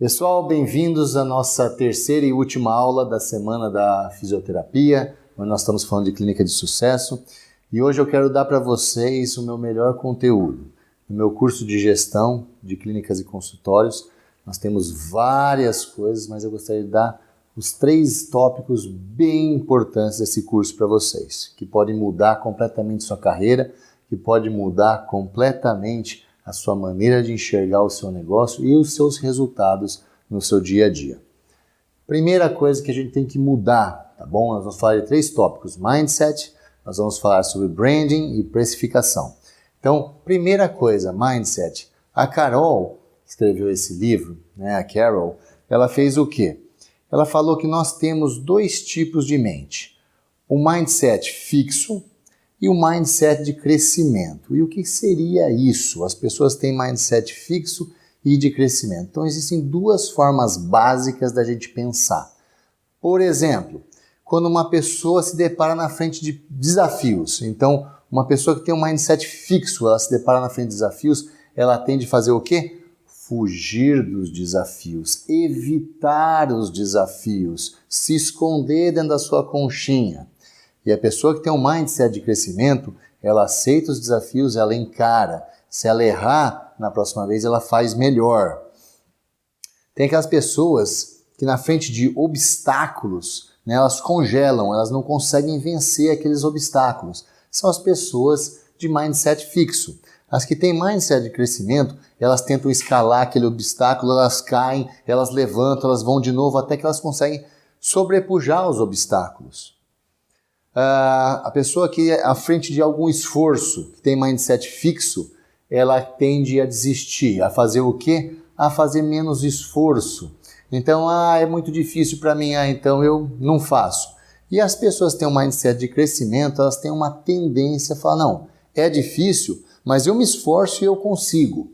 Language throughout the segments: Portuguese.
Pessoal, bem-vindos à nossa terceira e última aula da semana da fisioterapia, onde nós estamos falando de clínica de sucesso. E hoje eu quero dar para vocês o meu melhor conteúdo. No meu curso de gestão de clínicas e consultórios, nós temos várias coisas, mas eu gostaria de dar os 3 tópicos bem importantes desse curso para vocês, que podem mudar completamente sua carreira, que pode mudar completamente a sua maneira de enxergar o seu negócio e os seus resultados no seu dia a dia. Primeira coisa que a gente tem que mudar, tá bom? Nós vamos falar de 3 tópicos: mindset, nós vamos falar sobre branding e precificação. Então, primeira coisa, mindset. A Carol, que escreveu esse livro, a Carol, ela fez o quê? Ela falou que nós temos 2 tipos de mente: o mindset fixo e o mindset de crescimento. E o que seria isso? As pessoas têm mindset fixo e de crescimento. Então existem 2 formas básicas da gente pensar. Por exemplo, quando uma pessoa se depara na frente de desafios. Então, uma pessoa que tem um mindset fixo, ela se depara na frente de desafios, ela tende a fazer o quê? Fugir dos desafios, evitar os desafios, se esconder dentro da sua conchinha. E a pessoa que tem um mindset de crescimento, ela aceita os desafios, ela encara. Se ela errar, na próxima vez ela faz melhor. Tem aquelas pessoas que na frente de obstáculos, elas congelam, elas não conseguem vencer aqueles obstáculos. São as pessoas de mindset fixo. As que têm mindset de crescimento, elas tentam escalar aquele obstáculo, elas caem, elas levantam, elas vão de novo até que elas conseguem sobrepujar os obstáculos. A pessoa que à frente de algum esforço, que tem mindset fixo, ela tende a desistir, a fazer o quê? A fazer menos esforço. Então, é muito difícil para mim, então eu não faço. E as pessoas que têm um mindset de crescimento, elas têm uma tendência a falar, não, é difícil, mas eu me esforço e eu consigo.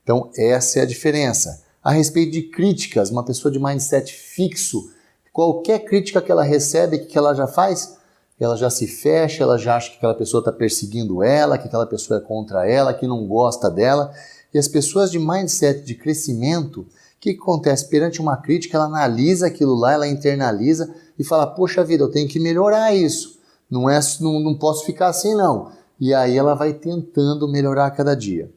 Então, essa é a diferença. A respeito de críticas, uma pessoa de mindset fixo, qualquer crítica que ela recebe, o que ela já faz? Ela já se fecha, ela já acha que aquela pessoa está perseguindo ela, que aquela pessoa é contra ela, que não gosta dela. E as pessoas de mindset de crescimento, o que acontece? Perante uma crítica, ela analisa aquilo lá, ela internaliza e fala, poxa vida, eu tenho que melhorar isso. Não posso ficar assim não. E aí ela vai tentando melhorar a cada dia.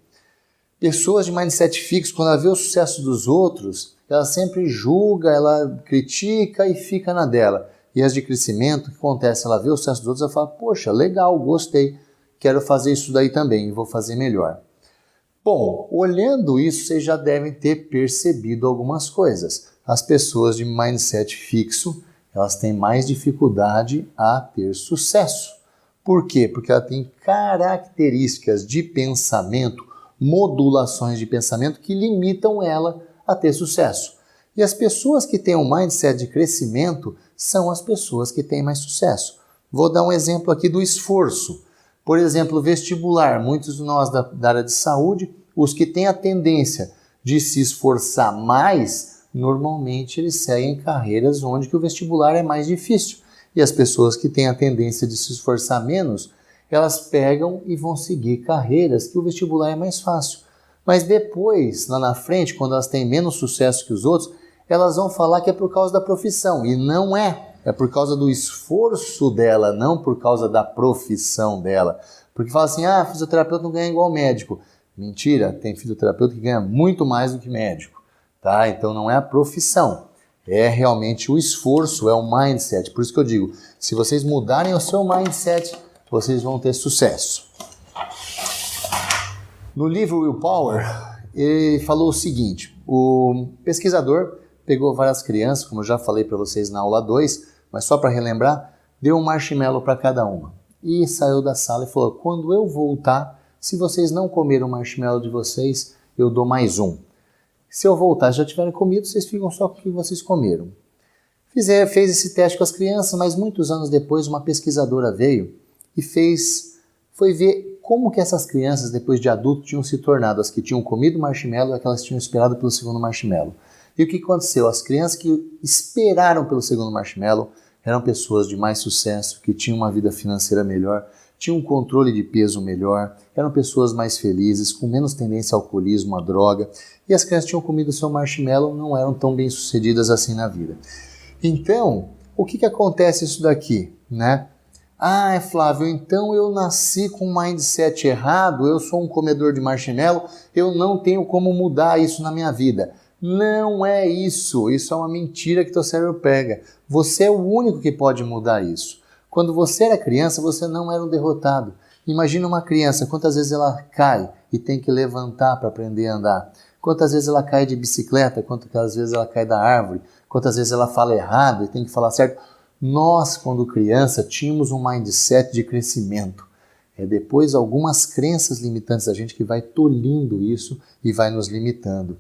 Pessoas de mindset fixo, quando ela vê o sucesso dos outros, ela sempre julga, ela critica e fica na dela. E as de crescimento, o que acontece? Ela vê o sucesso dos outros e fala, poxa, legal, gostei, quero fazer isso daí também e vou fazer melhor. Bom, olhando isso, vocês já devem ter percebido algumas coisas. As pessoas de mindset fixo, elas têm mais dificuldade a ter sucesso. Por quê? Porque ela tem características de pensamento, modulações de pensamento que limitam ela a ter sucesso. E as pessoas que têm um mindset de crescimento são as pessoas que têm mais sucesso. Vou dar um exemplo aqui do esforço. Por exemplo, vestibular. Muitos de nós da área de saúde, os que têm a tendência de se esforçar mais, normalmente eles seguem carreiras onde que o vestibular é mais difícil. E as pessoas que têm a tendência de se esforçar menos, elas pegam e vão seguir carreiras que o vestibular é mais fácil. Mas depois, lá na frente, quando elas têm menos sucesso que os outros, elas vão falar que é por causa da profissão. E não é. É por causa do esforço dela, não por causa da profissão dela. Porque fala assim, fisioterapeuta não ganha igual médico. Mentira, tem fisioterapeuta que ganha muito mais do que médico. Tá? Então não é a profissão. É realmente o esforço, é o mindset. Por isso que eu digo, se vocês mudarem o seu mindset, vocês vão ter sucesso. No livro Willpower, ele falou o seguinte, o pesquisador pegou várias crianças, como eu já falei para vocês na aula 2, mas só para relembrar, deu um marshmallow para cada uma. E saiu da sala e falou, quando eu voltar, se vocês não comeram o marshmallow de vocês, eu dou mais um. Se eu voltar, já tiverem comido, vocês ficam só com o que vocês comeram. Fez esse teste com as crianças, mas muitos anos depois, uma pesquisadora veio e foi ver como que essas crianças, depois de adultos, tinham se tornado, as que tinham comido marshmallow e aquelas que tinham esperado pelo segundo marshmallow. E o que aconteceu? As crianças que esperaram pelo segundo marshmallow eram pessoas de mais sucesso, que tinham uma vida financeira melhor, tinham um controle de peso melhor, eram pessoas mais felizes, com menos tendência ao alcoolismo, à droga, e as crianças tinham comido seu marshmallow, não eram tão bem sucedidas assim na vida. Então, o que acontece isso daqui, né? Ah, Flávio, então eu nasci com um mindset errado, eu sou um comedor de marshmallow, eu não tenho como mudar isso na minha vida. Não é isso, isso é uma mentira que teu cérebro pega. Você é o único que pode mudar isso. Quando você era criança, você não era um derrotado. Imagina uma criança, quantas vezes ela cai e tem que levantar para aprender a andar. Quantas vezes ela cai de bicicleta, quantas vezes ela cai da árvore, quantas vezes ela fala errado e tem que falar certo. Nós, quando criança, tínhamos um mindset de crescimento. É depois algumas crenças limitantes da gente que vai tolhindo isso e vai nos limitando.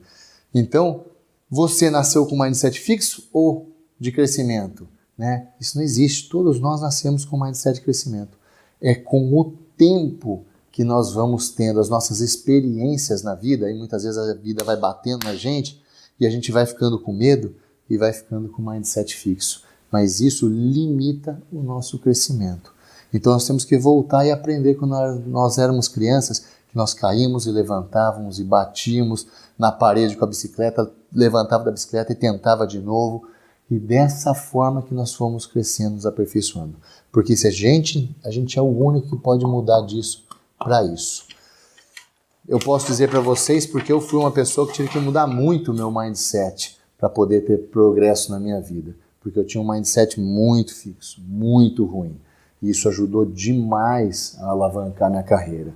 Então, você nasceu com um mindset fixo ou de crescimento? Né? Isso não existe. Todos nós nascemos com um mindset de crescimento. É com o tempo que nós vamos tendo as nossas experiências na vida, e muitas vezes a vida vai batendo na gente e a gente vai ficando com medo e vai ficando com o mindset fixo. Mas isso limita o nosso crescimento. Então nós temos que voltar e aprender quando nós éramos crianças, que nós caímos e levantávamos e batíamos na parede com a bicicleta, levantava da bicicleta e tentava de novo. E dessa forma que nós fomos crescendo, nos aperfeiçoando. Porque se a gente é o único que pode mudar disso para isso. Eu posso dizer para vocês porque eu fui uma pessoa que tive que mudar muito o meu mindset para poder ter progresso na minha vida. Porque eu tinha um mindset muito fixo, muito ruim. E isso ajudou demais a alavancar minha carreira.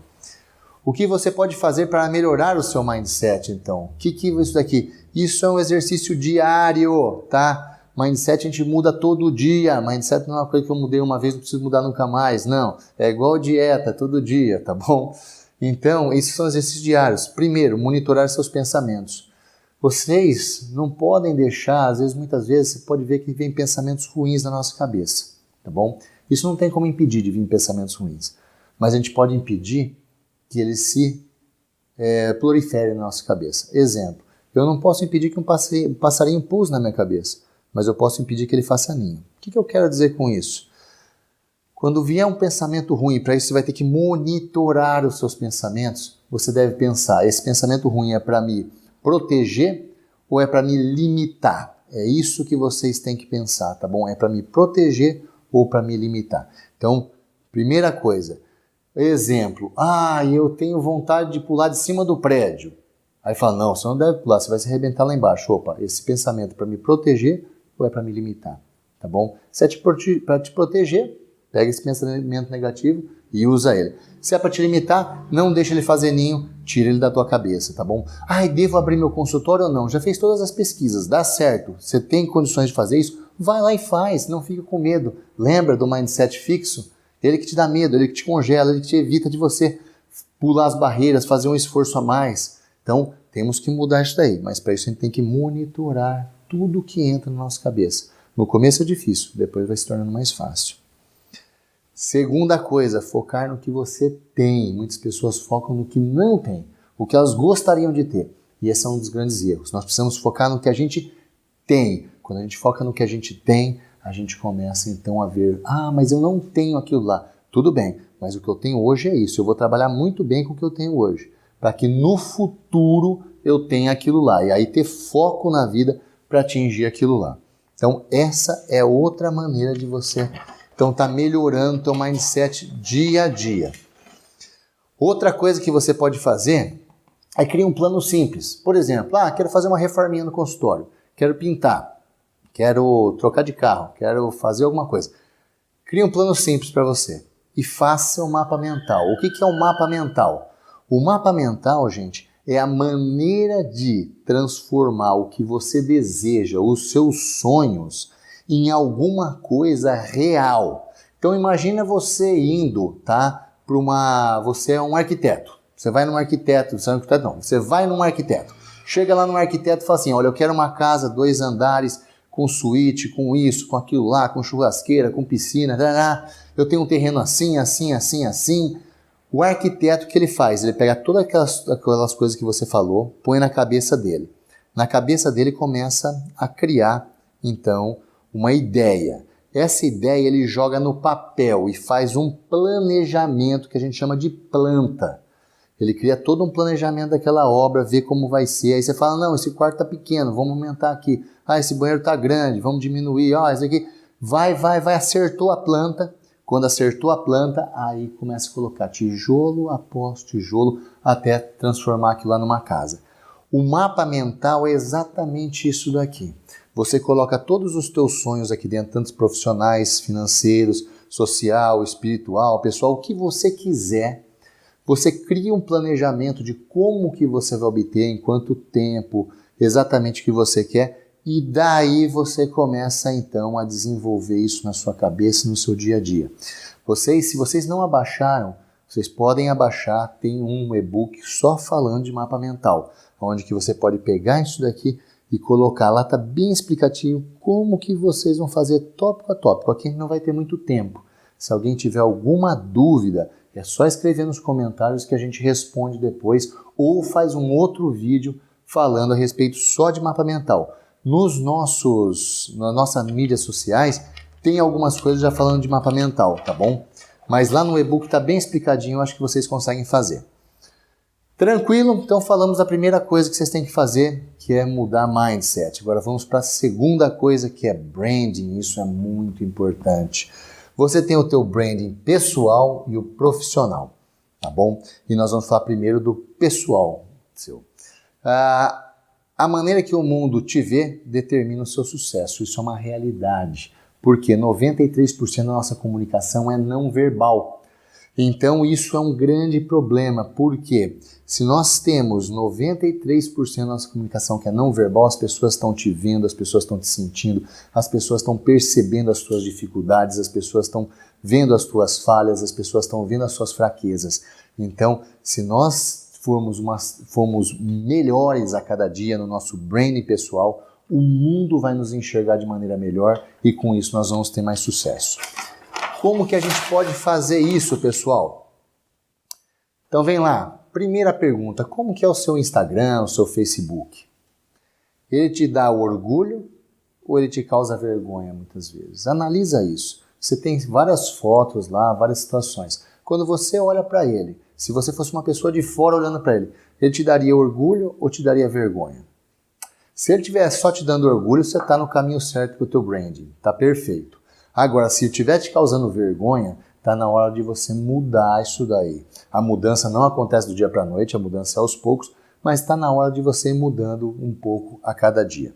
O que você pode fazer para melhorar o seu mindset, então? O que é isso daqui? Isso é um exercício diário, tá? Mindset a gente muda todo dia. Mindset não é uma coisa que eu mudei uma vez, não preciso mudar nunca mais. Não, é igual dieta, todo dia, tá bom? Então, esses são exercícios diários. Primeiro, monitorar seus pensamentos. Vocês não podem deixar, às vezes, muitas vezes, você pode ver que vem pensamentos ruins na nossa cabeça, tá bom? Isso não tem como impedir de vir pensamentos ruins, mas a gente pode impedir que eles se proliferem na nossa cabeça. Exemplo, eu não posso impedir que um passarinho pouse na minha cabeça, mas eu posso impedir que ele faça ninho. O que eu quero dizer com isso? Quando vier um pensamento ruim, para isso você vai ter que monitorar os seus pensamentos, você deve pensar, esse pensamento ruim é para me proteger ou é para me limitar? É isso que vocês têm que pensar, tá bom? É para me proteger ou para me limitar? Então, primeira coisa, exemplo, eu tenho vontade de pular de cima do prédio. Aí fala, não, você não deve pular, você vai se arrebentar lá embaixo. Opa, esse pensamento é para me proteger ou é para me limitar? Tá bom? Se é para te proteger, pega esse pensamento negativo e usa ele. Se é para te limitar, não deixa ele fazer ninho, tira ele da tua cabeça, tá bom? Devo abrir meu consultório ou não? Já fez todas as pesquisas, dá certo. Você tem condições de fazer isso? Vai lá e faz, não fica com medo. Lembra do mindset fixo? Ele que te dá medo, ele que te congela, ele que te evita de você pular as barreiras, fazer um esforço a mais. Então, temos que mudar isso daí, mas para isso a gente tem que monitorar tudo que entra na nossa cabeça. No começo é difícil, depois vai se tornando mais fácil. Segunda coisa, focar no que você tem. Muitas pessoas focam no que não tem, o que elas gostariam de ter. E esse é um dos grandes erros. Nós precisamos focar no que a gente tem. Quando a gente foca no que a gente tem, a gente começa então a ver, mas eu não tenho aquilo lá. Tudo bem, mas o que eu tenho hoje é isso. Eu vou trabalhar muito bem com o que eu tenho hoje, para que no futuro eu tenha aquilo lá. E aí ter foco na vida para atingir aquilo lá. Então essa é outra maneira de você tá melhorando o teu mindset dia a dia. Outra coisa que você pode fazer é criar um plano simples. Por exemplo, quero fazer uma reforminha no consultório, quero pintar, quero trocar de carro, quero fazer alguma coisa. Crie um plano simples para você e faça um mapa mental. O que é um mapa mental? O mapa mental, gente, é a maneira de transformar o que você deseja, os seus sonhos, em alguma coisa real. Então imagina você indo, você é um arquiteto. Você vai num arquiteto, você vai num arquiteto. Chega lá no arquiteto e fala assim, olha, eu quero uma casa, 2 andares, com suíte, com isso, com aquilo lá, com churrasqueira, com piscina, eu tenho um terreno assim, assim, assim, assim. O arquiteto, o que ele faz? Ele pega todas aquelas coisas que você falou, põe na cabeça dele. Na cabeça dele começa a criar, então, uma ideia. essa ideia ele joga no papel e faz um planejamento que a gente chama de planta. Ele cria todo um planejamento daquela obra, vê como vai ser. Aí você fala, não, esse quarto está pequeno, vamos aumentar aqui. Ah, esse banheiro está grande, vamos diminuir. Ah, esse aqui... Vai, acertou a planta. Quando acertou a planta, aí começa a colocar tijolo após tijolo até transformar aquilo lá numa casa. O mapa mental é exatamente isso daqui. Você coloca todos os teus sonhos aqui dentro, tanto profissionais, financeiros, social, espiritual, pessoal, o que você quiser. Você cria um planejamento de como que você vai obter, em quanto tempo, exatamente o que você quer. E daí você começa então a desenvolver isso na sua cabeça e no seu dia a dia. Se vocês não abaixaram, vocês podem abaixar, tem um e-book só falando de mapa mental, onde que você pode pegar isso daqui e colocar lá, tá bem explicativo como que vocês vão fazer tópico a tópico. Aqui não vai ter muito tempo. Se alguém tiver alguma dúvida, é só escrever nos comentários que a gente responde depois ou faz um outro vídeo falando a respeito só de mapa mental. Nas nossas mídias sociais, tem algumas coisas já falando de mapa mental, tá bom? Mas lá no e-book tá bem explicadinho, eu acho que vocês conseguem fazer. Tranquilo? Então falamos da primeira coisa que vocês têm que fazer, que é mudar mindset. Agora vamos para a segunda coisa, que é branding. Isso é muito importante. Você tem o teu branding pessoal e o profissional, tá bom? E nós vamos falar primeiro do pessoal seu. A maneira que o mundo te vê determina o seu sucesso. Isso é uma realidade, porque 93% da nossa comunicação é não verbal. Então isso é um grande problema, porque se nós temos 93% da nossa comunicação que é não verbal, as pessoas estão te vendo, as pessoas estão te sentindo, as pessoas estão percebendo as tuas dificuldades, as pessoas estão vendo as tuas falhas, as pessoas estão vendo as suas fraquezas. Então, se nós formos melhores a cada dia no nosso branding pessoal, o mundo vai nos enxergar de maneira melhor e com isso nós vamos ter mais sucesso. Como que a gente pode fazer isso, pessoal? Então vem lá, primeira pergunta, como que é o seu Instagram, o seu Facebook? Ele te dá orgulho ou ele te causa vergonha muitas vezes? Analisa isso. Você tem várias fotos lá, várias situações. Quando você olha para ele, se você fosse uma pessoa de fora olhando para ele te daria orgulho ou te daria vergonha? Se ele estiver só te dando orgulho, você está no caminho certo para o teu branding, está perfeito. Agora, se ele estiver te causando vergonha, está na hora de você mudar isso daí. A mudança não acontece do dia para a noite, a mudança é aos poucos, mas está na hora de você ir mudando um pouco a cada dia.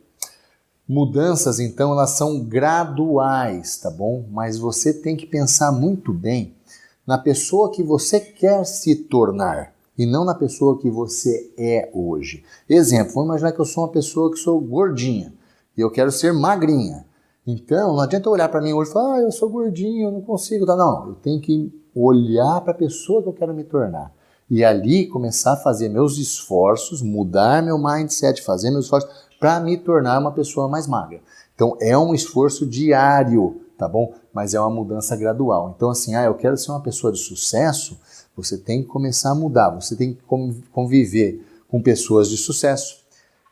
Mudanças, então, elas são graduais, tá bom? Mas você tem que pensar muito bem na pessoa que você quer se tornar e não na pessoa que você é hoje. Exemplo, vamos imaginar que eu sou uma pessoa que sou gordinha e eu quero ser magrinha. Então, não adianta eu olhar para mim hoje e falar, eu sou gordinho, eu não consigo. Tá? Não, eu tenho que olhar para a pessoa que eu quero me tornar. E ali começar a fazer meus esforços, mudar meu mindset, fazer meus esforços para me tornar uma pessoa mais magra. Então, é um esforço diário, tá bom? Mas é uma mudança gradual. Então, assim, eu quero ser uma pessoa de sucesso, você tem que começar a mudar, você tem que conviver com pessoas de sucesso,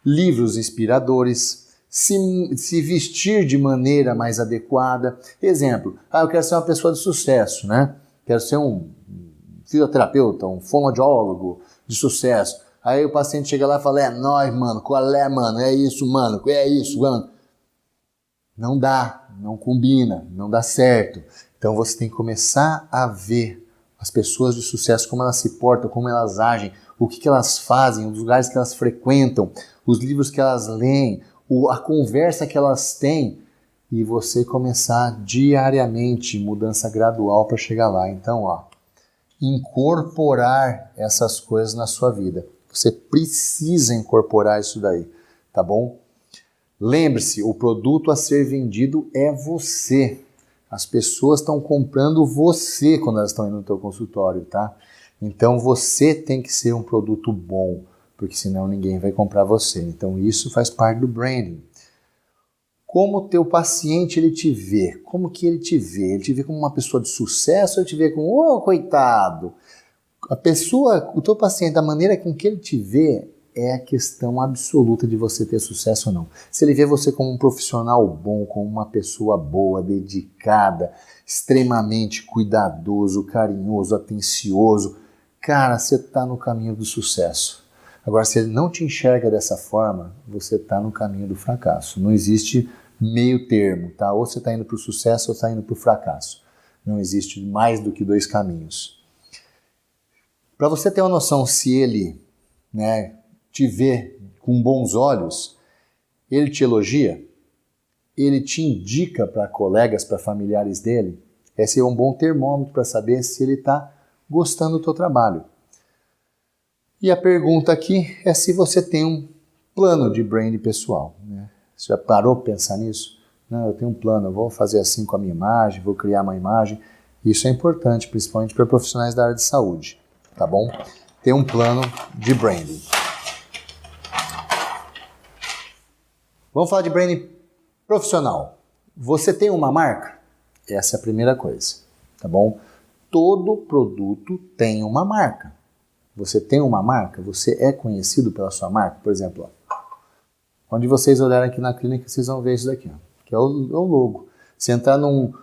livros inspiradores, se vestir de maneira mais adequada. Exemplo, eu quero ser uma pessoa de sucesso, né? Quero ser um fisioterapeuta, um fonoaudiólogo de sucesso. Aí o paciente chega lá e fala, é nóis, mano, qual é, mano? É isso, mano. Não dá, não combina, não dá certo. Então você tem que começar a ver as pessoas de sucesso, como elas se portam, como elas agem, o que elas fazem, os lugares que elas frequentam, os livros que elas leem, a conversa que elas têm, e você começar diariamente, mudança gradual para chegar lá. Então, incorporar essas coisas na sua vida. Você precisa incorporar isso daí, tá bom? Lembre-se, o produto a ser vendido é você. As pessoas estão comprando você quando elas estão indo no teu consultório, tá? Então você tem que ser um produto bom, porque senão ninguém vai comprar você. Então isso faz parte do branding. Como o teu paciente ele te vê? Como que ele te vê? Ele te vê como uma pessoa de sucesso ou ele te vê como, coitado? O teu paciente, da maneira com que ele te vê, é a questão absoluta de você ter sucesso ou não. Se ele vê você como um profissional bom, como uma pessoa boa, dedicada, extremamente cuidadoso, carinhoso, atencioso, cara, você está no caminho do sucesso. Agora, se ele não te enxerga dessa forma, você está no caminho do fracasso. Não existe meio termo, tá? Ou você está indo para o sucesso ou está indo para o fracasso. Não existe mais do que dois caminhos. Para você ter uma noção se ele, né, te vê com bons olhos, ele te elogia, ele te indica para colegas, para familiares dele, esse é um bom termômetro para saber se ele está gostando do teu trabalho. E a pergunta aqui é se você tem um plano de branding pessoal, né? Você já parou para pensar nisso? Não, eu tenho um plano, eu vou fazer assim com a minha imagem, vou criar uma imagem. Isso é importante, principalmente para profissionais da área de saúde, tá bom? Ter um plano de branding. Vamos falar de branding profissional. Você tem uma marca? Essa é a primeira coisa, tá bom? Todo produto tem uma marca. Você tem uma marca? Você é conhecido pela sua marca? Por exemplo, ó, onde vocês olharem aqui na clínica, vocês vão ver isso daqui, ó, que é o logo. Se entrar num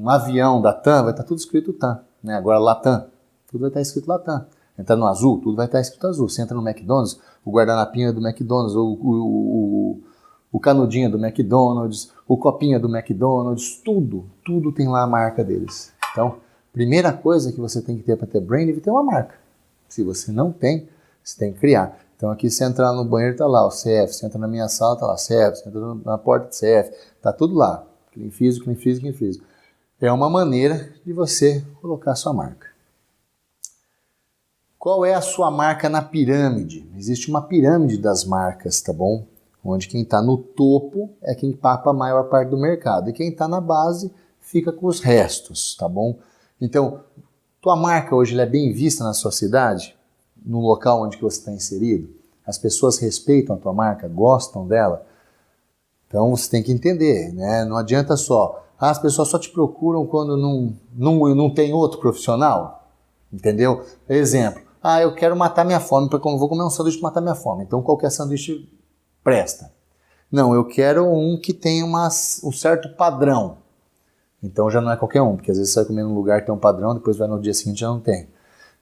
avião da TAM, vai estar tudo escrito TAM, né? Agora Latam, tudo vai estar escrito Latam. Entrar no azul, tudo vai estar escrito azul. Se entra no McDonald's, o guardanapinho é do McDonald's, o canudinho é do McDonald's, o copinho é do McDonald's, tudo tem lá a marca deles. Então, primeira coisa que você tem que ter para ter branding é ter uma marca. Se você não tem, você tem que criar. Então aqui você entrar no banheiro, está lá o CF, você entra na minha sala, está lá o CF, você entra na porta do CF, está tudo lá. Clean Physical, Clean Physical, Clean Physical. É uma maneira de você colocar a sua marca. Qual é a sua marca na pirâmide? Existe uma pirâmide das marcas, tá bom? Onde quem está no topo é quem papa a maior parte do mercado. E quem está na base fica com os restos, tá bom? Então, tua marca hoje ela é bem vista na sua cidade? No local onde que você está inserido? As pessoas respeitam a tua marca? Gostam dela? Então, você tem que entender, né? Não adianta só... as pessoas só te procuram quando não tem outro profissional? Entendeu? Exemplo. Eu quero matar minha fome, vou comer um sanduíche para matar minha fome. Então, qualquer sanduíche presta. Não, eu quero um que tenha um certo padrão. Então já não é qualquer um, porque às vezes você vai comer num lugar que tem um padrão, depois vai no dia seguinte e já não tem.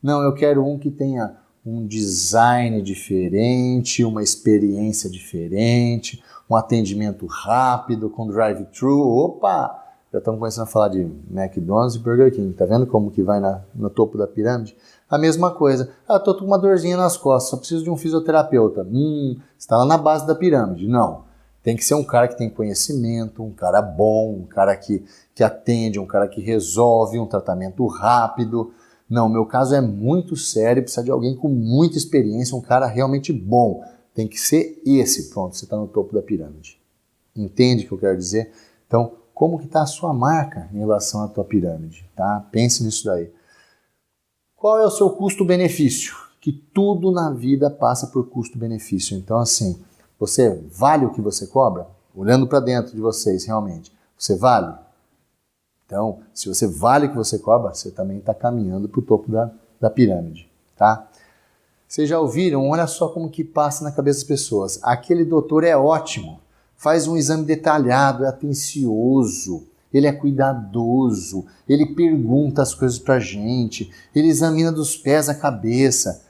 Não, eu quero um que tenha um design diferente, uma experiência diferente, um atendimento rápido, com drive-thru. Opa! Já estamos começando a falar de McDonald's e Burger King. Tá vendo como que vai no topo da pirâmide? A mesma coisa. Tô com uma dorzinha nas costas, só preciso de um fisioterapeuta. Você está lá na base da pirâmide. Não. Tem que ser um cara que tem conhecimento, um cara bom, um cara que atende, um cara que resolve, um tratamento rápido. Não, meu caso é muito sério, precisa de alguém com muita experiência, um cara realmente bom. Tem que ser esse, pronto, você está no topo da pirâmide. Entende o que eu quero dizer? Então, como que está a sua marca em relação à tua pirâmide? Tá? Pense nisso daí. Qual é o seu custo-benefício? Que tudo na vida passa por custo-benefício. Então, assim, você vale o que você cobra? Olhando para dentro de vocês, realmente. Você vale? Então, se você vale o que você cobra, você também está caminhando para o topo da pirâmide, tá? Vocês já ouviram? Olha só como que passa na cabeça das pessoas. Aquele doutor é ótimo, faz um exame detalhado, é atencioso, ele é cuidadoso, ele pergunta as coisas pra gente, ele examina dos pés à cabeça.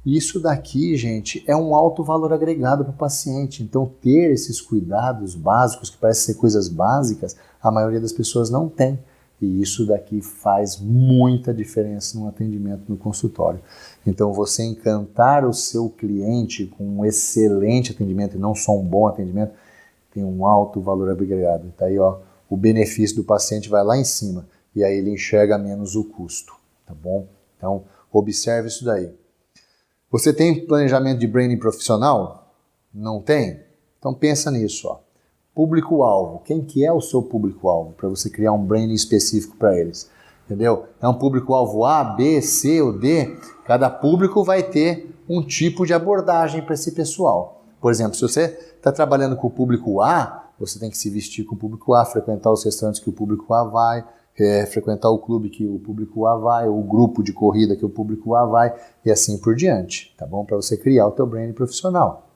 Isso daqui, gente, é um alto valor agregado para o paciente. Então, ter esses cuidados básicos, que parecem ser coisas básicas, a maioria das pessoas não tem. E isso daqui faz muita diferença no atendimento no consultório. Então, você encantar o seu cliente com um excelente atendimento, e não só um bom atendimento, tem um alto valor agregado. Tá aí, ó, o benefício do paciente vai lá em cima, e aí ele enxerga menos o custo, tá bom? Então, observe isso daí. Você tem planejamento de branding profissional? Não tem? Então pensa nisso, ó. Público-alvo. Quem que é o seu público-alvo? Para você criar um branding específico para eles. Entendeu? É um público-alvo A, B, C ou D. Cada público vai ter um tipo de abordagem para esse pessoal. Por exemplo, se você está trabalhando com o público A, você tem que se vestir com o público A, frequentar os restaurantes que o público A vai, frequentar o clube que o público A vai, ou o grupo de corrida que o público A vai, e assim por diante, tá bom? Para você criar o teu brand profissional.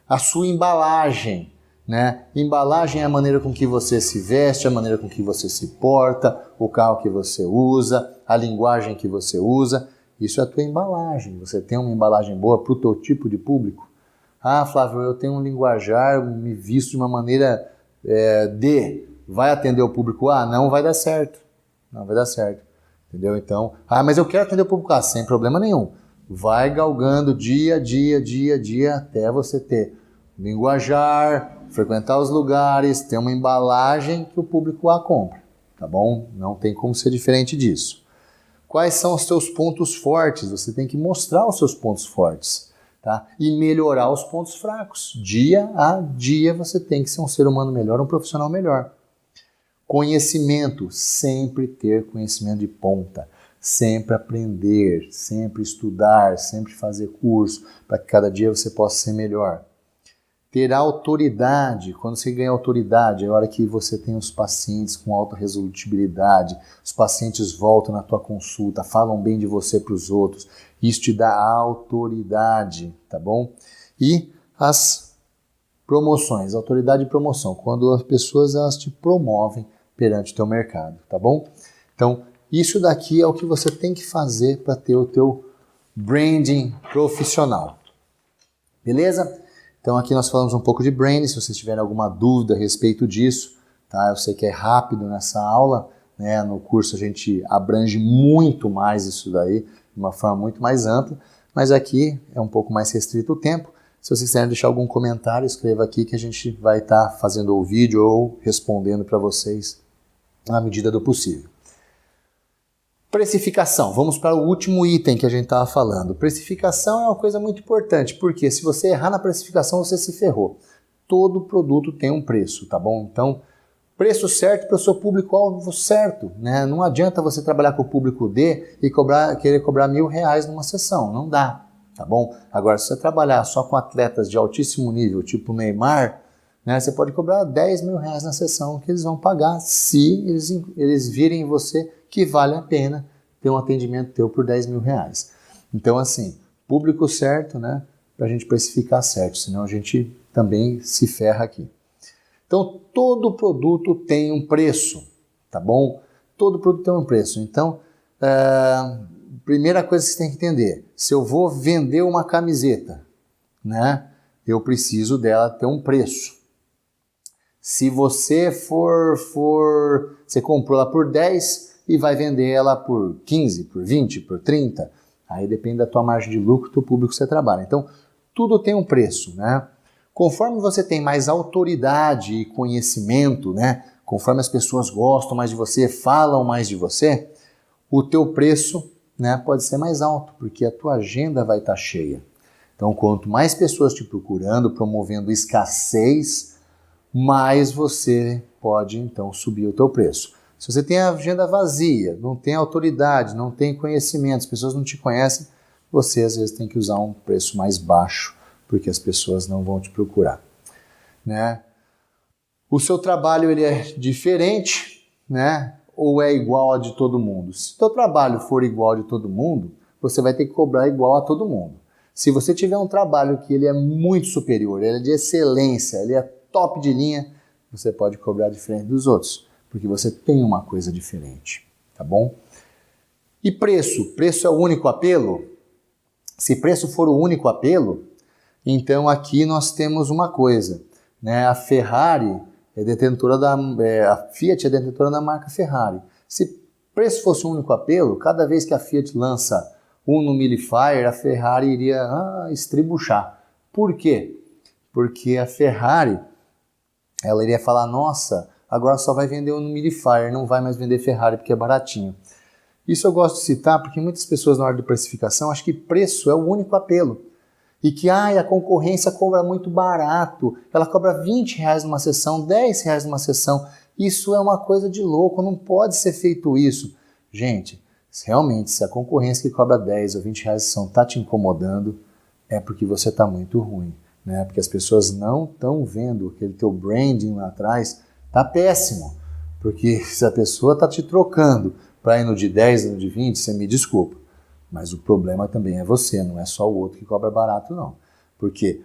A sua embalagem, né? Embalagem é a maneira com que você se veste, a maneira com que você se porta, o carro que você usa, a linguagem que você usa. Isso é a tua embalagem. Você tem uma embalagem boa para o teu tipo de público? Ah, Flávio, eu tenho um linguajar, me visto de uma maneira vai atender o público A? Não vai dar certo. Não vai dar certo. Entendeu? Então, mas eu quero atender o público A, sem problema nenhum. Vai galgando dia a dia, até você ter linguajar, frequentar os lugares, ter uma embalagem que o público A compra, tá bom? Não tem como ser diferente disso. Quais são os seus pontos fortes? Você tem que mostrar os seus pontos fortes, tá? E melhorar os pontos fracos. Dia a dia você tem que ser um ser humano melhor, um profissional melhor. Conhecimento, sempre ter conhecimento de ponta. Sempre aprender, sempre estudar, sempre fazer curso, para que cada dia você possa ser melhor. Ter autoridade, quando você ganha autoridade, é a hora que você tem os pacientes com alta resolutibilidade, os pacientes voltam na tua consulta, falam bem de você para os outros, isso te dá autoridade, tá bom? E as promoções, autoridade e promoção, quando as pessoas elas te promovem perante o teu mercado, tá bom? Então, isso daqui é o que você tem que fazer para ter o teu branding profissional, beleza? Então aqui nós falamos um pouco de branding, se vocês tiverem alguma dúvida a respeito disso, tá? Eu sei que é rápido nessa aula, né? No curso a gente abrange muito mais isso daí, de uma forma muito mais ampla, mas aqui é um pouco mais restrito o tempo. Se vocês quiserem deixar algum comentário, escreva aqui que a gente vai estar fazendo o vídeo ou respondendo para vocês à medida do possível. Precificação. Vamos para o último item que a gente estava falando. Precificação é uma coisa muito importante, porque se você errar na precificação, você se ferrou. Todo produto tem um preço, tá bom? Então, preço certo para o seu público-alvo certo, né? Não adianta você trabalhar com o público D e querer cobrar R$1.000 numa sessão, não dá, tá bom? Agora, se você trabalhar só com atletas de altíssimo nível, tipo Neymar, né, você pode cobrar R$10.000 na sessão que eles vão pagar se eles virem em você que vale a pena ter um atendimento teu por R$10.000. Então, assim, público certo, né, para a gente precificar certo, senão a gente também se ferra aqui. Então, todo produto tem um preço, tá bom? Todo produto tem um preço. Então, primeira coisa que você tem que entender, se eu vou vender uma camiseta, né, eu preciso dela ter um preço. Se você você comprou ela por 10 e vai vender ela por 15, por 20, por 30, aí depende da tua margem de lucro, do público que você trabalha. Então, tudo tem um preço, né? Conforme você tem mais autoridade e conhecimento, né? Conforme as pessoas gostam mais de você, falam mais de você, o teu preço, né, pode ser mais alto, porque a tua agenda vai estar cheia. Então, quanto mais pessoas te procurando, promovendo escassez, mais você pode, então, subir o teu preço. Se você tem a agenda vazia, não tem autoridade, não tem conhecimento, as pessoas não te conhecem, você às vezes tem que usar um preço mais baixo, porque as pessoas não vão te procurar, né? O seu trabalho ele é diferente, né? Ou é igual a de todo mundo? Se o teu trabalho for igual a de todo mundo, você vai ter que cobrar igual a todo mundo. Se você tiver um trabalho que ele é muito superior, ele é de excelência, ele é top de linha, você pode cobrar diferente dos outros, porque você tem uma coisa diferente, tá bom? E preço? Preço é o único apelo? Se preço for o único apelo, então aqui nós temos uma coisa, né? A Ferrari é detentora a Fiat é detentora da marca Ferrari. Se preço fosse o único apelo, cada vez que a Fiat lança um no Millifire, a Ferrari iria estribuchar. Por quê? Porque a Ferrari ela iria falar, nossa, agora só vai vender um no Millifire, não vai mais vender Ferrari porque é baratinho. Isso eu gosto de citar porque muitas pessoas na hora de precificação acham que preço é o único apelo. E que a concorrência cobra muito barato, ela cobra R$20 numa sessão, R$10 numa sessão. Isso é uma coisa de louco, não pode ser feito isso. Gente, realmente, se a concorrência que cobra 10 ou R$20 sessão está te incomodando, é porque você está muito ruim, né? Porque as pessoas não estão vendo aquele teu branding lá atrás, tá péssimo. Porque se a pessoa está te trocando para ir no de 10 e no de 20, você me desculpa. Mas o problema também é você, não é só o outro que cobra barato, não. Porque,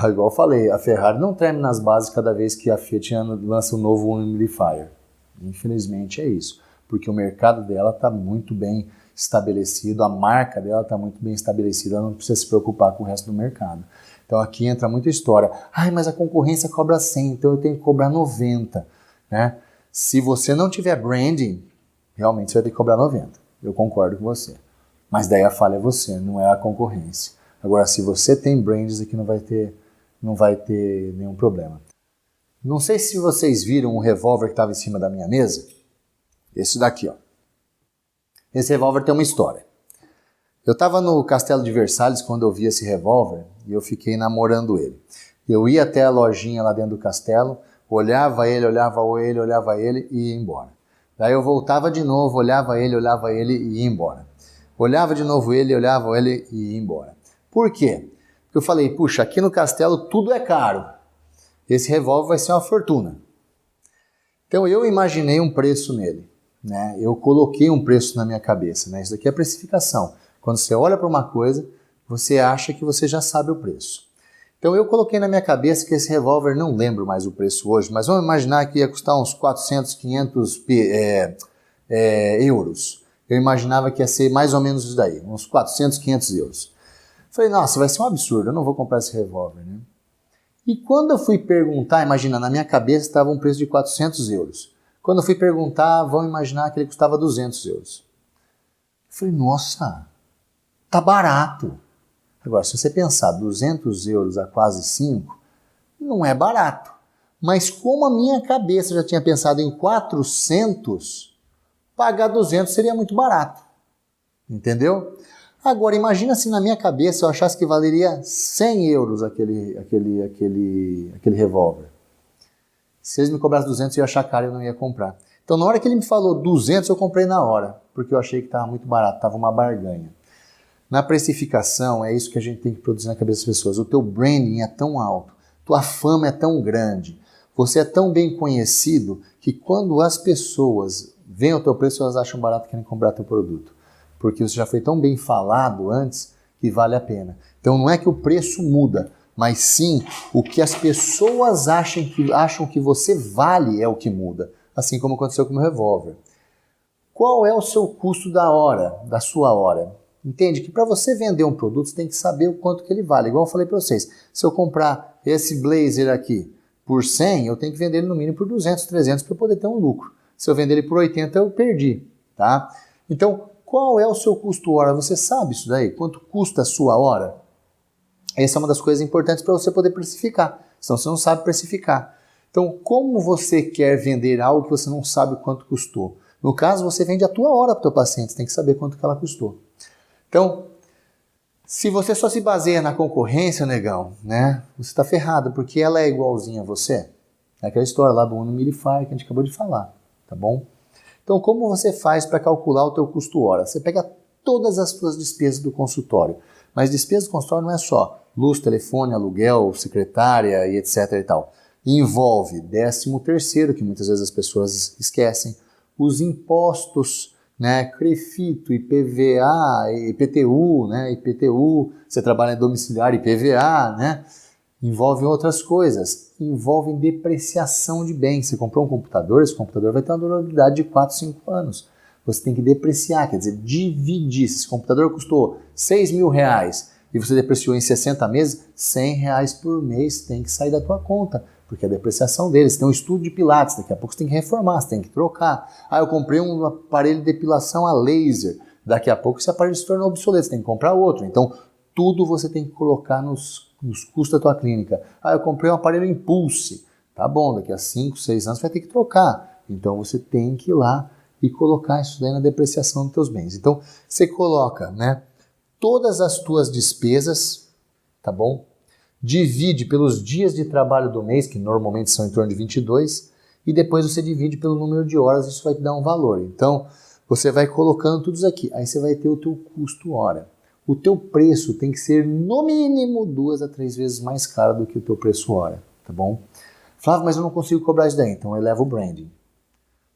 igual eu falei, a Ferrari não treme nas bases cada vez que a Fiat lança um novo humidifier. Infelizmente é isso. Porque o mercado dela está muito bem estabelecido, a marca dela está muito bem estabelecida, ela não precisa se preocupar com o resto do mercado. Então aqui entra muita história. Mas a concorrência cobra 100, então eu tenho que cobrar 90. Né? Se você não tiver branding, realmente você vai ter que cobrar 90. Eu concordo com você. Mas daí a falha é você, não é a concorrência. Agora, se você tem brands aqui, não vai ter nenhum problema. Não sei se vocês viram o revólver que estava em cima da minha mesa. Esse daqui, ó. Esse revólver tem uma história. Eu estava no Castelo de Versalhes quando eu vi esse revólver e eu fiquei namorando ele. Eu ia até a lojinha lá dentro do castelo, olhava ele e ia embora. Daí eu voltava de novo, olhava ele e ia embora. Olhava de novo ele, olhava ele e ia embora. Por quê? Porque eu falei, puxa, aqui no castelo tudo é caro. Esse revólver vai ser uma fortuna. Então eu imaginei um preço nele. Né? Eu coloquei um preço na minha cabeça. Né? Isso daqui é precificação. Quando você olha para uma coisa, você acha que você já sabe o preço. Então eu coloquei na minha cabeça que esse revólver, não lembro mais o preço hoje, mas vamos imaginar que ia custar uns 400, 500 euros. Eu imaginava que ia ser mais ou menos isso daí, uns 400, 500 euros. Falei, nossa, vai ser um absurdo, eu não vou comprar esse revólver, né? E quando eu fui perguntar, imagina, na minha cabeça estava um preço de 400 euros. Quando eu fui perguntar, vão imaginar que ele custava 200 euros. Eu falei, nossa, tá barato. Agora, se você pensar 200 euros a quase 5, não é barato. Mas como a minha cabeça já tinha pensado em 400, pagar 200 seria muito barato. Entendeu? Agora, imagina se na minha cabeça eu achasse que valeria 100 euros aquele revólver. Se eles me cobrassem 200, eu ia achar caro e eu não ia comprar. Então, na hora que ele me falou 200, eu comprei na hora, porque eu achei que estava muito barato, estava uma barganha. Na precificação, é isso que a gente tem que produzir na cabeça das pessoas. O teu branding é tão alto, tua fama é tão grande, você é tão bem conhecido, que quando as pessoas veem o teu preço, elas acham barato e querem comprar teu produto. Porque você já foi tão bem falado antes que vale a pena. Então não é que o preço muda, mas sim o que as pessoas acham que você vale é o que muda. Assim como aconteceu com o meu revólver. Qual é o seu custo da sua hora? Entende que para você vender um produto, você tem que saber o quanto que ele vale. Igual eu falei para vocês, se eu comprar esse blazer aqui por 100, eu tenho que vender ele no mínimo por 200, 300 para eu poder ter um lucro. Se eu vender ele por 80, eu perdi. Tá? Então, qual é o seu custo hora? Você sabe isso daí? Quanto custa a sua hora? Essa é uma das coisas importantes para você poder precificar. Senão você não sabe precificar. Então, como você quer vender algo que você não sabe quanto custou? No caso, você vende a tua hora para o teu paciente. Você tem que saber quanto que ela custou. Então, se você só se baseia na concorrência, negão, né? Você está ferrado, porque ela é igualzinha a você. É aquela história lá do humidifier que a gente acabou de falar. Tá bom? Então, como você faz para calcular o teu custo hora? Você pega todas as suas despesas do consultório. Mas despesas do consultório não é só luz, telefone, aluguel, secretária e etc e tal. Envolve 13º, que muitas vezes as pessoas esquecem, os impostos, né, CREFITO, IPVA, IPTU, né, IPTU, você trabalha em domiciliar, IPVA, né? Envolve outras coisas, envolve depreciação de bens. Você comprou um computador, esse computador vai ter uma durabilidade de 4, 5 anos. Você tem que depreciar, quer dizer, dividir. Se esse computador custou 6 mil reais e você depreciou em 60 meses, 100 reais por mês tem que sair da tua conta, porque a depreciação deles. Tem um estudo de pilates, daqui a pouco você tem que reformar, você tem que trocar. Eu comprei um aparelho de depilação a laser, daqui a pouco esse aparelho se tornou obsoleto, você tem que comprar outro. Então, tudo você tem que colocar nos custos da tua clínica. Eu comprei um aparelho Impulse. Tá bom, daqui a 5, 6 anos você vai ter que trocar. Então você tem que ir lá e colocar isso daí na depreciação dos teus bens. Então você coloca, né, todas as tuas despesas, tá bom? Divide pelos dias de trabalho do mês, que normalmente são em torno de 22, e depois você divide pelo número de horas, isso vai te dar um valor. Então você vai colocando tudo isso aqui. Aí você vai ter o teu custo hora. O teu preço tem que ser no mínimo 2 a 3 vezes mais caro do que o teu preço hora, tá bom? Flávio, mas eu não consigo cobrar isso daí, então eleva o branding.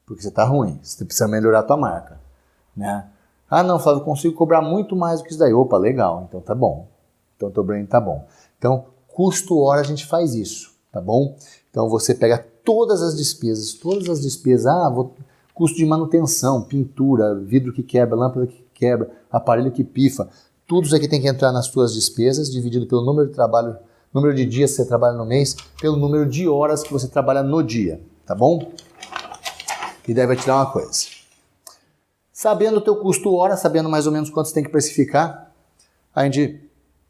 porque você está ruim, você precisa melhorar a tua marca, né? Ah, não, Flávio, eu consigo cobrar muito mais do que isso daí. Opa, legal, então tá bom. Então teu brand tá bom. Então, custo hora a gente faz isso, tá bom? Então você pega todas as despesas, custo de manutenção, pintura, vidro que quebra, lâmpada que quebra, aparelho que pifa, tudo isso aqui tem que entrar nas tuas despesas, dividido pelo número de trabalho, número de dias que você trabalha no mês, pelo número de horas que você trabalha no dia, tá bom? E daí vai tirar uma coisa. Sabendo o teu custo hora, sabendo mais ou menos quanto você tem que precificar, a gente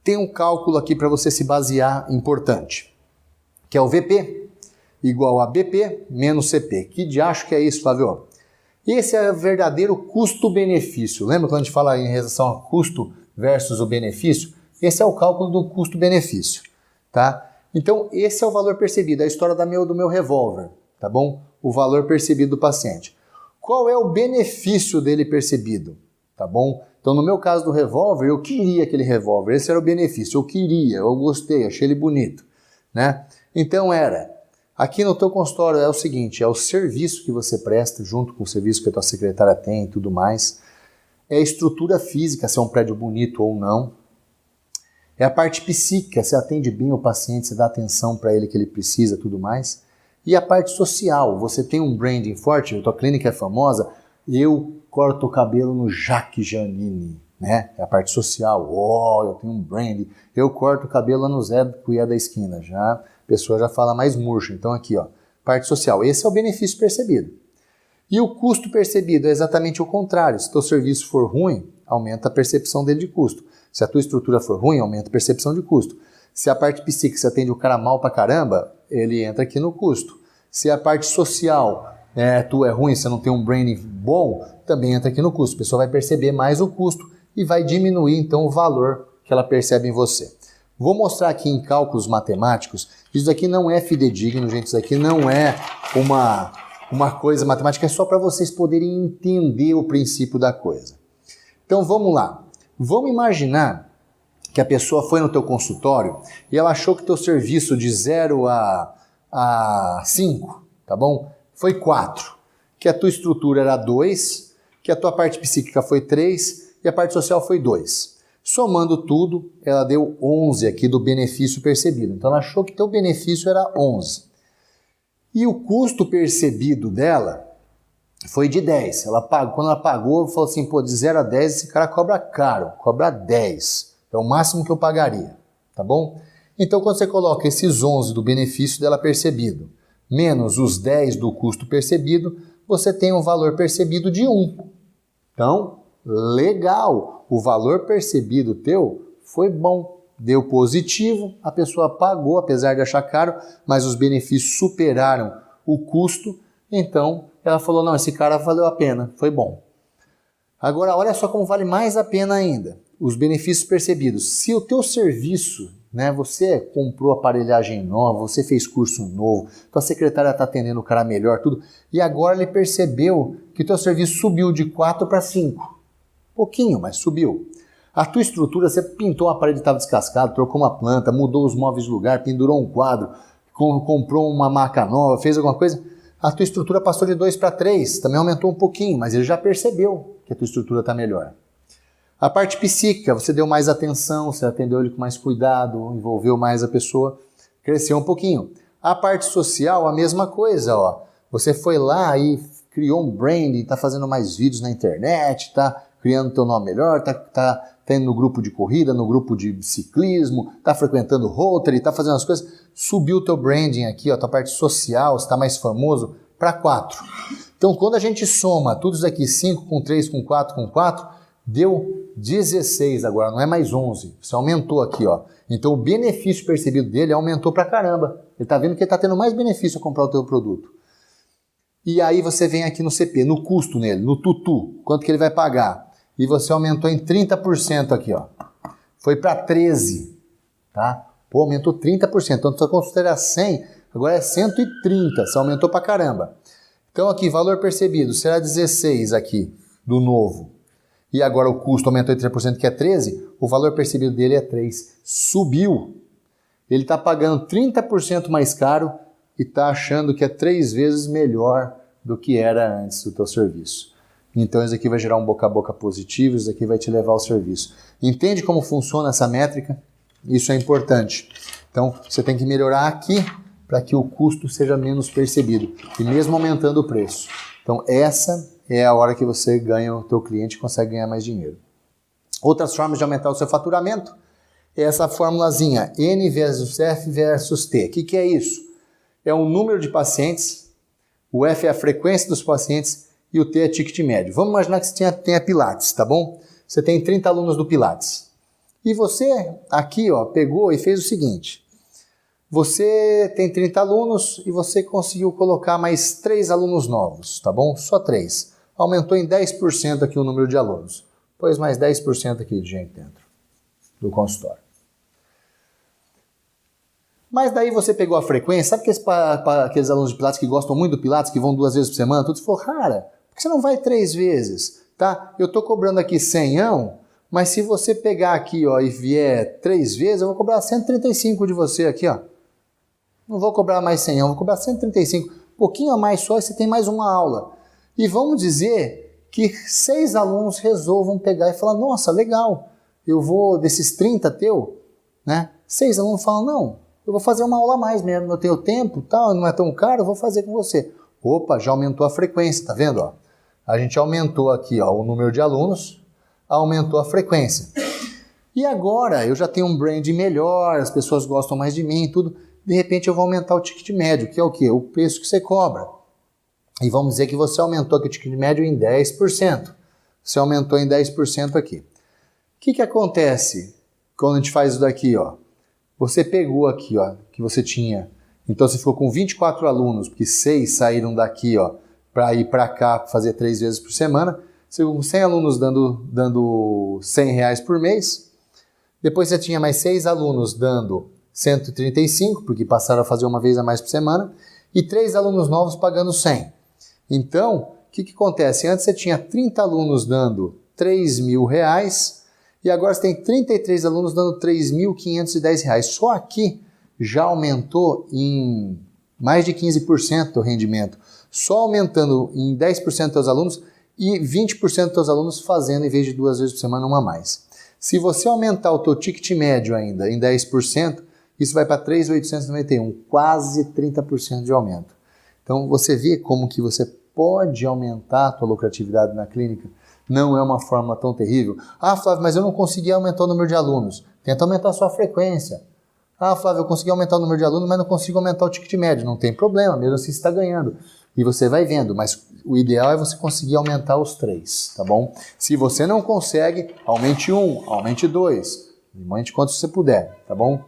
tem um cálculo aqui para você se basear importante, que é o VP igual a BP menos CP. Que diacho que é isso, Flávio? Esse é o verdadeiro custo-benefício. Lembra quando a gente fala em relação a custo versus o benefício? Esse é o cálculo do custo-benefício, tá? Então, esse é o valor percebido, a história do meu revólver, tá bom? O valor percebido do paciente. Qual é o benefício dele percebido, tá bom? Então, no meu caso do revólver, eu queria aquele revólver, esse era o benefício, eu gostei, achei ele bonito, né? Então aqui no teu consultório é o seguinte, é o serviço que você presta junto com o serviço que a tua secretária tem e tudo mais, é a estrutura física, se é um prédio bonito ou não, é a parte psíquica, se atende bem o paciente, se dá atenção para ele que ele precisa, tudo mais. E a parte social, você tem um branding forte, a tua clínica é famosa, eu corto o cabelo no Jaque Giannini, né? É a parte social, eu tenho um branding, eu corto o cabelo no Zé Cuiá da esquina, a pessoa já fala mais murcho. Então aqui, parte social, esse é o benefício percebido. E o custo percebido é exatamente o contrário, se teu serviço for ruim, aumenta a percepção dele de custo. Se a tua estrutura for ruim, aumenta a percepção de custo. Se a parte psíquica você atende o cara mal pra caramba, ele entra aqui no custo. Se a parte social tu é ruim, você não tem um branding bom, também entra aqui no custo. A pessoa vai perceber mais o custo e vai diminuir então o valor que ela percebe em você. Vou mostrar aqui em cálculos matemáticos. Isso daqui não é fidedigno, gente. Isso daqui não é uma coisa matemática, é só para vocês poderem entender o princípio da coisa. Então vamos lá. Vamos imaginar que a pessoa foi no teu consultório e ela achou que teu serviço de 0 a 5, tá bom? Foi 4. Que a tua estrutura era 2, que a tua parte psíquica foi 3 e a parte social foi 2. Somando tudo, ela deu 11 aqui do benefício percebido. Então ela achou que teu benefício era 11. E o custo percebido dela foi de 10. Quando ela pagou, falou assim, de 0 a 10 esse cara cobra caro, cobra 10. É o máximo que eu pagaria, tá bom? Então, quando você coloca esses 11 do benefício dela percebido, menos os 10 do custo percebido, você tem um valor percebido de 1. Então, legal! O valor percebido teu foi bom, deu positivo, a pessoa pagou, apesar de achar caro, mas os benefícios superaram o custo, então ela falou, não, esse cara valeu a pena, foi bom. Agora, olha só como vale mais a pena ainda. Os benefícios percebidos. Se o teu serviço, você comprou aparelhagem nova, você fez curso novo, tua secretária está atendendo o cara melhor, tudo, e agora ele percebeu que o teu serviço subiu de 4 para 5. Pouquinho, mas subiu. A tua estrutura, você pintou uma parede que estava descascada, trocou uma planta, mudou os móveis de lugar, pendurou um quadro, comprou uma maca nova, fez alguma coisa, a tua estrutura passou de 2 para 3, também aumentou um pouquinho, mas ele já percebeu que a tua estrutura está melhor. A parte psíquica, você deu mais atenção, você atendeu ele com mais cuidado, envolveu mais a pessoa, cresceu um pouquinho. A parte social, a mesma coisa, Você foi lá e criou um branding, está fazendo mais vídeos na internet, está criando teu nome melhor, está indo no grupo de corrida, no grupo de ciclismo, está frequentando Rotary, está fazendo as coisas, subiu o teu branding aqui, tua parte social, você está mais famoso, para 4. Então, quando a gente soma tudo isso aqui, 5 com 3 com 4 com 4, deu 16 agora, não é mais 11. Você aumentou aqui, Então o benefício percebido dele aumentou pra caramba. Ele tá vendo que ele tá tendo mais benefício a comprar o teu produto. E aí você vem aqui no CP, no custo nele, no tutu, quanto que ele vai pagar. E você aumentou em 30% aqui, Foi para 13, tá? Aumentou 30%. Então se você considerar 100, agora é 130, você aumentou pra caramba. Então aqui, valor percebido, será 16 aqui, do novo. E agora o custo aumentou em 3%, que é 13, o valor percebido dele é 3. Subiu. Ele está pagando 30% mais caro e está achando que é 3 vezes melhor do que era antes do teu serviço. Então isso aqui vai gerar um boca a boca positivo, isso aqui vai te levar ao serviço. Entende como funciona essa métrica? Isso é importante. Então você tem que melhorar aqui para que o custo seja menos percebido, e mesmo aumentando o preço. Então essa é a hora que você ganha o teu cliente e consegue ganhar mais dinheiro. Outras formas de aumentar o seu faturamento é essa formulazinha N vezes F versus T. O que é isso? É o número de pacientes, o F é a frequência dos pacientes e o T é ticket médio. Vamos imaginar que você tenha Pilates, tá bom? Você tem 30 alunos do Pilates. E você aqui pegou e fez o seguinte. Você tem 30 alunos e você conseguiu colocar mais 3 alunos novos, tá bom? Só 3. Aumentou em 10% aqui o número de alunos. Pôs mais 10% aqui de gente dentro do consultório. Mas daí você pegou a frequência, sabe aqueles alunos de Pilates que gostam muito do Pilates, que vão 2 vezes por semana, tudo, você falou, cara, por que você não vai 3 vezes? Tá? Eu tô cobrando aqui 100, mas se você pegar aqui e vier 3 vezes, eu vou cobrar 135 de você aqui, ó. Não vou cobrar mais 100, vou cobrar 135. Um pouquinho a mais só e você tem mais uma aula. E vamos dizer que 6 alunos resolvam pegar e falar, nossa, legal, eu vou, desses 30 teu, né? 6 alunos falam, não, eu vou fazer uma aula a mais mesmo, eu tenho tempo, tal, não é tão caro, eu vou fazer com você. Opa, já aumentou a frequência, tá vendo? Ó? A gente aumentou aqui o número de alunos, aumentou a frequência. E agora eu já tenho um brand melhor, as pessoas gostam mais de mim e tudo, de repente eu vou aumentar o ticket médio, que é o quê? O preço que você cobra. E vamos dizer que você aumentou aqui o ticket médio em 10%. Você aumentou em 10% aqui. O que acontece quando a gente faz isso daqui, Você pegou aqui, que você tinha, então você ficou com 24 alunos, porque 6 saíram daqui, para ir para cá, fazer 3 vezes por semana, você ficou com 100 alunos dando R$100 por mês, depois você tinha mais 6 alunos dando 135, porque passaram a fazer uma vez a mais por semana, e 3 alunos novos pagando 100. Então, o que acontece? Antes você tinha 30 alunos dando R$3.000, e agora você tem 33 alunos dando R$3.510. Só aqui já aumentou em mais de 15% o rendimento. Só aumentando em 10% dos teus alunos e 20% dos teus alunos fazendo, em vez de 2 vezes por semana, uma a mais. Se você aumentar o teu ticket médio ainda em 10%, isso vai para 3.891, quase 30% de aumento. Então você vê como que você pode aumentar a tua lucratividade na clínica. Não é uma fórmula tão terrível. Ah, Flávio, mas eu não consegui aumentar o número de alunos. Tenta aumentar a sua frequência. Ah, Flávio, eu consegui aumentar o número de alunos, mas não consigo aumentar o ticket médio. Não tem problema, mesmo assim você está ganhando. E você vai vendo, mas o ideal é você conseguir aumentar os 3, tá bom? Se você não consegue, aumente 1, aumente 2. Aumente quanto você puder, tá bom?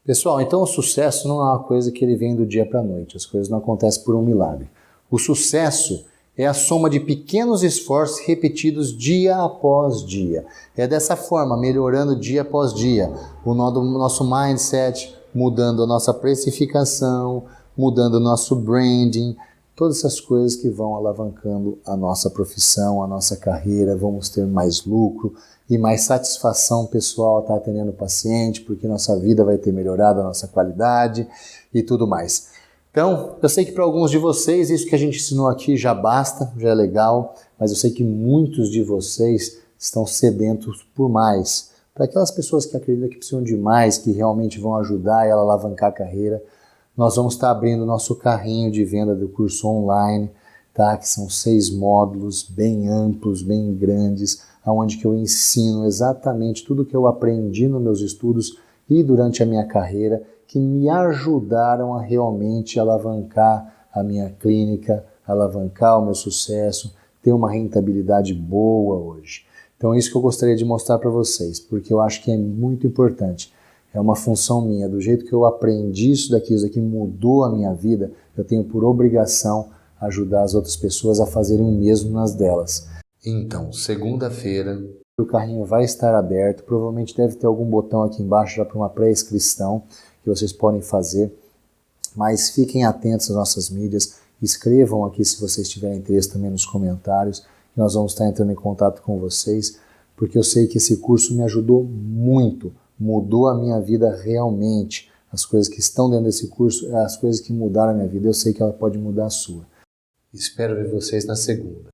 Pessoal, então o sucesso não é uma coisa que ele vem do dia para a noite. As coisas não acontecem por um milagre. O sucesso é a soma de pequenos esforços repetidos dia após dia. É dessa forma, melhorando dia após dia, o nosso mindset, mudando a nossa precificação, mudando o nosso branding, todas essas coisas que vão alavancando a nossa profissão, a nossa carreira, vamos ter mais lucro e mais satisfação pessoal estar atendendo o paciente, porque nossa vida vai ter melhorado a nossa qualidade e tudo mais. Então, eu sei que para alguns de vocês isso que a gente ensinou aqui já basta, já é legal, mas eu sei que muitos de vocês estão sedentos por mais. Para aquelas pessoas que acreditam que precisam de mais, que realmente vão ajudar ela a alavancar a carreira, nós vamos estar abrindo nosso carrinho de venda do curso online, tá? Que são 6 módulos bem amplos, bem grandes, onde que eu ensino exatamente tudo que eu aprendi nos meus estudos e durante a minha carreira, que me ajudaram a realmente alavancar a minha clínica, alavancar o meu sucesso, ter uma rentabilidade boa hoje. Então é isso que eu gostaria de mostrar para vocês, porque eu acho que é muito importante. É uma função minha, do jeito que eu aprendi isso daqui mudou a minha vida, eu tenho por obrigação ajudar as outras pessoas a fazerem o mesmo nas delas. Então, segunda-feira, o carrinho vai estar aberto, provavelmente deve ter algum botão aqui embaixo já para uma pré-inscrição, que vocês podem fazer, mas fiquem atentos às nossas mídias, escrevam aqui se vocês tiverem interesse também nos comentários, que nós vamos estar entrando em contato com vocês, porque eu sei que esse curso me ajudou muito, mudou a minha vida realmente, as coisas que estão dentro desse curso, as coisas que mudaram a minha vida. Eu sei que ela pode mudar a sua. Espero ver vocês na segunda.